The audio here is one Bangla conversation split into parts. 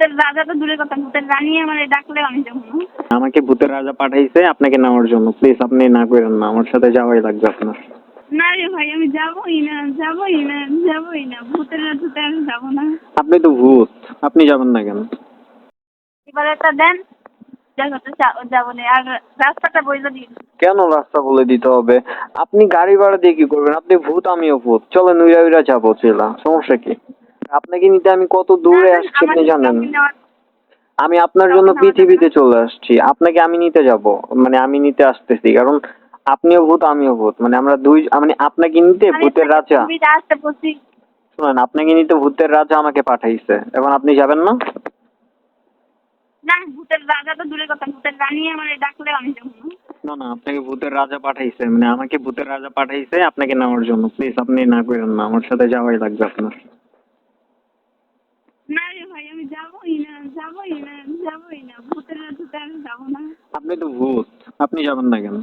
ভূতের রাজা তো দূরের কথা, ভূতের রানী আমার ডাকলে আমি যাবো না। আমাকে ভূতের রাজা পাঠাইছে আপনাকে নেওয়ার জন্য, প্লিজ আপনি না করেন না, আমার সাথে যাওয়াই লাগবে আপনার। না রে ভাই, আমি যাবোই না, যাবোই না, যাবোই না, ভূতের রাজাতে আমি যাবো না। আপনি তো ভূত, আপনি যাবেন না কেন? এবার একটা দেন, যাবো না। আর রাস্তাটা বইলে দিন। কেন রাস্তা বলে দিতে হবে? আপনি গাড়ি ভাড়া দিয়ে কি করবেন? আপনি ভূত আমিও ভূত, চলেন উইরা উইরা যাবো, চেলা সমস্যা কি? আপনাকে নিতে আমি কত দূরে আসছি আপনি জানেন? আমি আপনার জন্য পৃথিবীতে চলে আসছি, আপনাকে আমি নিতে যাব, মানে আমি নিতে আসতেছি, কারণ আপনিও ভূত আমিও ভূত, মানে আমরা দুই, মানে আপনাকে নিতে ভূতের রাজা, শুনেন, আপনাকে নিতে ভূতের রাজা আমাকে পাঠাইছে, এখন আপনি যাবেন না? না, ভূতের রাজা তো দূরের কথা, ভূতের রানী আমার ডাকলে আমি যাবো না। না না, আপনাকে ভূতের রাজা পাঠাইছে, মানে আমাকে ভূতের রাজা পাঠাইছে আপনাকে নেওয়ার জন্য, প্লিজ আপনি না করেন না, আমার সাথে যাওয়াই লাগবে আপনার। না রে ভাই, আমি যাবোই না, যাবোই না, যাবোই না, ভূতের রাজাতে আমি যাবো না। আপনি তো ভূত, আপনি যাবেন না কেন?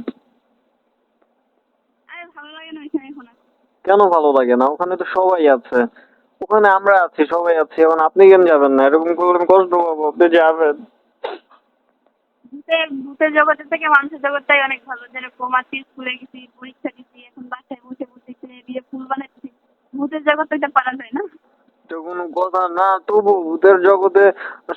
আরে ভালো লাগে না ওইখানে এখন আর। কেন ভালো লাগে না? ওখানে তো সবাই আছে, ওখানে আমরা আছি, সবাই আছি, এখন আপনি কেন যাবেন না? এরকম করলে আমি কষ্ট পাবো, আপনি যাবেন। ভূতের জগতের থেকে মানুষের জগৎটাই অনেক ভালো। যেরকম আজকে স্কুলে গেছি, পরীক্ষা দিচ্ছি, এখন বাসায় বসে বসে দিয়ে ফুল বানাচ্ছি। ভূতের জগৎ এটা পারা যায় না। তো কোনো কথা না, তবু ভূতের জগতে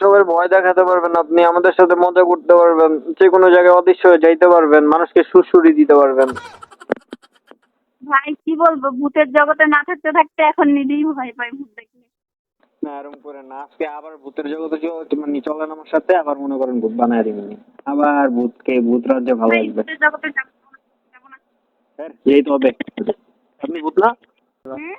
সবাই ভয় দেখাতে পারবেন, আপনি আমাদের সাথে মজা করতে পারবেন, যে কোনো জায়গায় অদৃশ্য হয়ে যাইতে পারবেন, মানুষকে সুড়সুড়ি দিতে পারবেন। ভাই কি বলবো, ভূতের জগতে না থাকতে থাকতে এখন নিজেই ভয় পাই ভূত দেখলে। না এরকম করে না, আজকে আবার ভূতের জগতে মানে চলেন আমার সাথে, আবার মনে করেন ভূত বানায় দিবেন, আবার ভূতকে ভূত রাজ্যে ভালো ভাই লাগবে। ভূতের জগতে যাবো না। এই তো হবে, আপনি ভূত না? হুম?